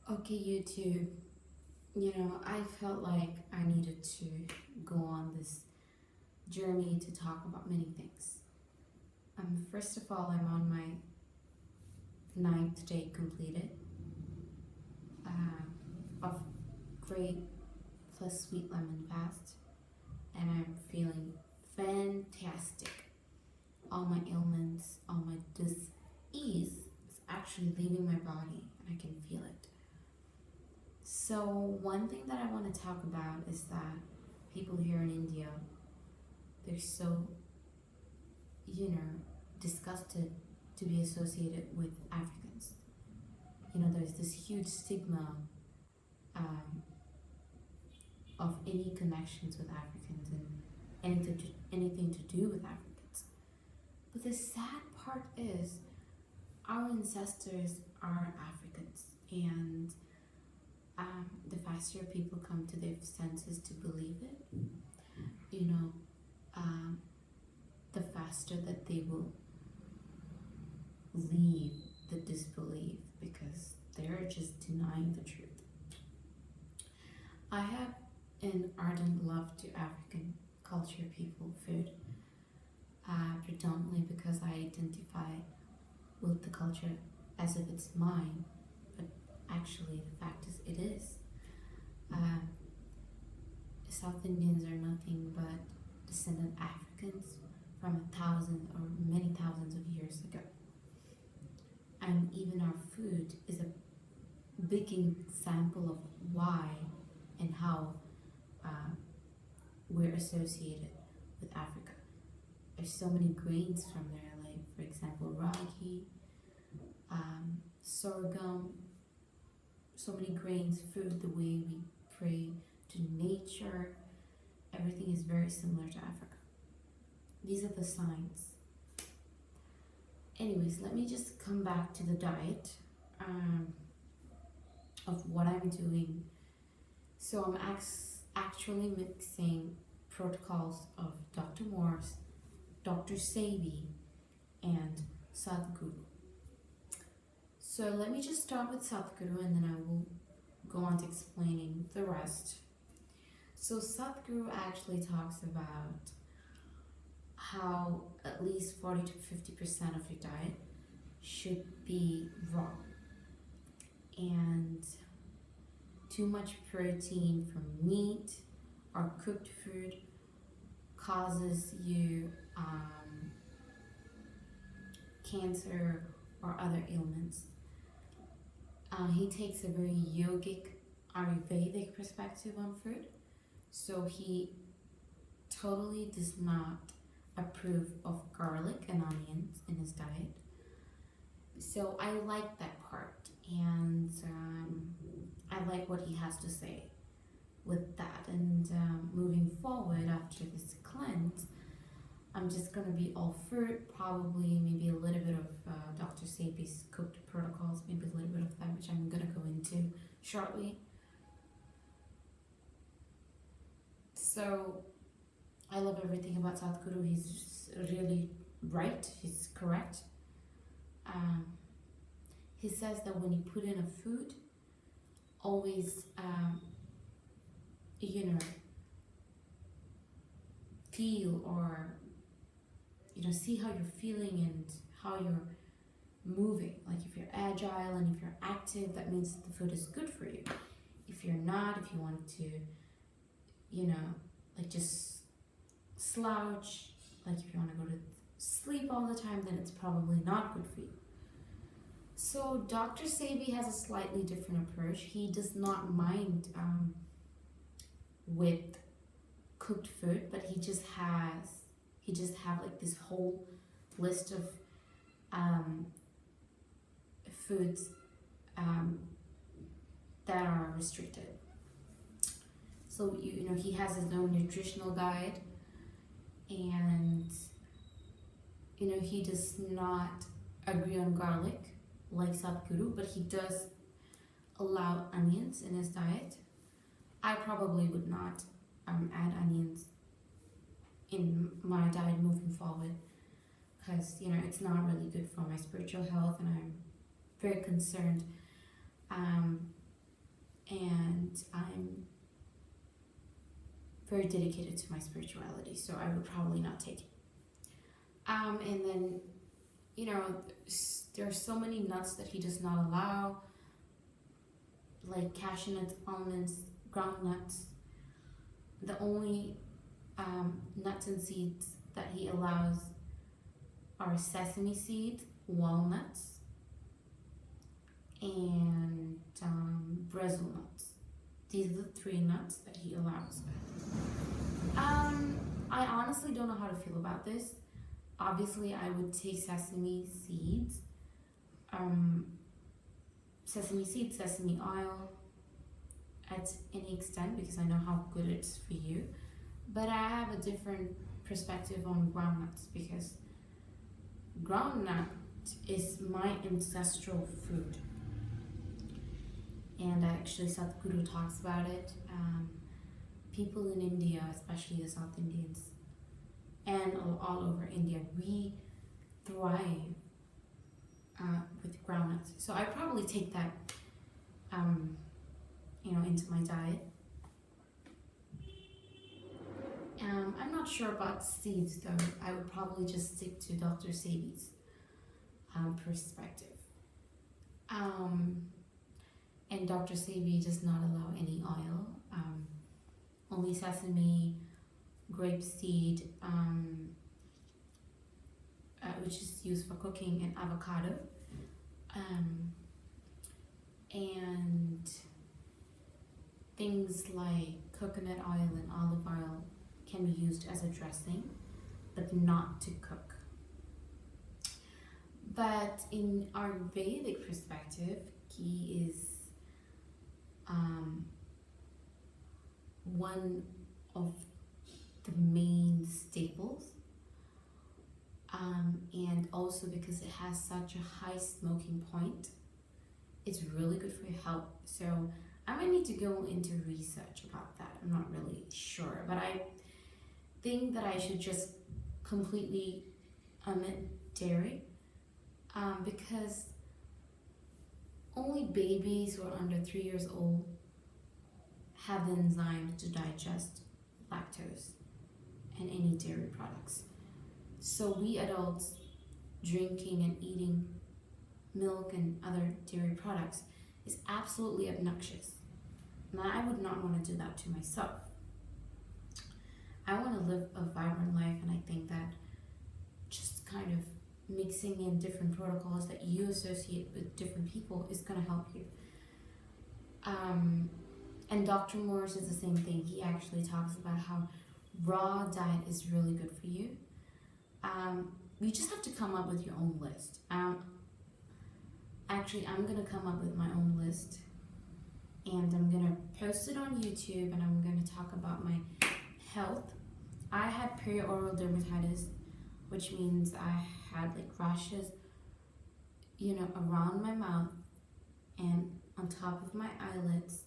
Okay, YouTube. I felt like I needed to go on this journey to talk about many things. First of all, I'm on my ninth day completed of great plus sweet lemon fast, and I'm feeling fantastic. All my ailments, all my dis-ease is actually leaving my body, and I can feel it. So, one thing that I want to talk about is that people here in India, they're so, you know, disgusted to be associated with Africans. There's this huge stigma um, of any connections with Africans and anything to do with Africans. But the sad part is, our ancestors are Africans, and the faster people come to their senses to believe it, you know, um, the faster that they will leave the disbelief because they're just denying the truth. I have an ardent love to African culture, people, food, predominantly because I identify with the culture as if it's mine, but actually the fact is it is. Um, South Indians are nothing but descendant Africans from 1,000 or many thousands of years ago. And even our food is a big example of why and how we're associated with Africa. There's so many grains from there, like for example ragi, sorghum, so many grains, food, the way we pray to nature, everything is very similar to Africa. These are the signs. Anyways, let me just come back to the diet of what I'm doing. So I'm actually mixing protocols of Dr. Morse, Dr. Sebi, and Sadhguru. So let me just start with Sadhguru and then I will go on to explaining the rest. So Sadhguru actually talks about how at least 40 to 50% of your diet should be raw, and too much protein from meat or cooked food causes you cancer or other ailments. He takes a very yogic Ayurvedic perspective on food, so he totally does not approve of garlic and onions in his diet. So I like that part, and I like what he has to say with that. And moving forward after this cleanse, I'm just gonna be all fruit, probably maybe a little bit of Dr. Sebi's cooked protocols, maybe a little bit of that, which I'm gonna go into shortly. So I love everything about Sadhguru. He's really right, he's correct. He says that when you put in a food, always, feel or, see how you're feeling and how you're moving. Like if you're agile and if you're active, that means the food is good for you. If you're not, if you want to, like just slouch, like if you want to go to sleep all the time, then it's probably not good for you. So Dr. Sebi has a slightly different approach. He does not mind with cooked food, but he just have like this whole list of foods that are restricted. So he has his own nutritional guide, and he does not agree on garlic like Sadhguru, but he does allow onions in his diet. I probably would not add onions in my diet moving forward because it's not really good for my spiritual health, and I'm very concerned and I'm very dedicated to my spirituality, so I would probably not take it. And then, there are so many nuts that he does not allow, like cashew nuts, almonds, groundnuts. The only nuts and seeds that he allows are sesame seeds, walnuts, and Brazil nuts. These are the 3 nuts that he allows. I honestly don't know how to feel about this. Obviously, I would take sesame seeds, sesame oil at any extent because I know how good it's for you. But I have a different perspective on groundnuts because groundnut is my ancestral food. And actually Sadhguru talks about it. People in India, especially the South Indians, and all over India, we thrive with groundnuts. So I probably take that, into my diet. I'm not sure about seeds though. I would probably just stick to Dr. Sebi's perspective. And Dr. Sebi does not allow any oil, only sesame, grapeseed, which is used for cooking, and avocado. And things like coconut oil and olive oil can be used as a dressing, but not to cook. But in our Vedic perspective, ghee is one of the main staples, and also because it has such a high smoking point, it's really good for your health. So I might need to go into research about that. I'm not really sure, but I think that I should just completely omit dairy, because only babies who are under 3 years old have the enzyme to digest lactose and any dairy products. So we adults drinking and eating milk and other dairy products is absolutely obnoxious. And I would not want to do that to myself. I want to live a vibrant life, and I think that just kind of mixing in different protocols that you associate with different people is going to help you. And Dr. Morris is the same thing. He actually talks about how raw diet is really good for you. You just have to come up with your own list. Actually, I'm going to come up with my own list, and I'm going to post it on YouTube, and I'm going to talk about my health. I had perioral dermatitis, which means I had like rashes, around my mouth and on top of my eyelids,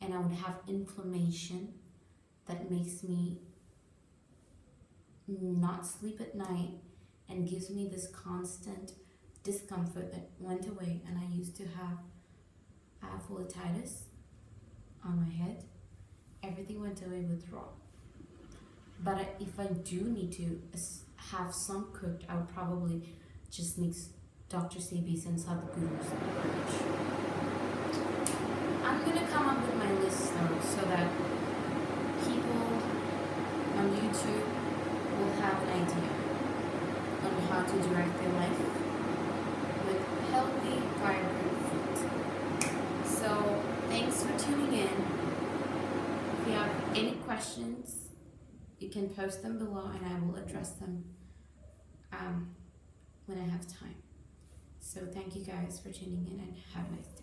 and I would have inflammation that makes me not sleep at night and gives me this constant discomfort that went away. And I used to have follitis on my head. Everything went away with raw. But if I do need to have some cooked, I would probably just mix Dr. Sebi's and Sadhguru's approach. I'm gonna come up with my list though, so that people on YouTube will have an idea on how to direct their life with healthy, vibrant food. So thanks for tuning in. If you have any questions, you can post them below and I will address them when I have time. So thank you guys for tuning in, and have a nice day.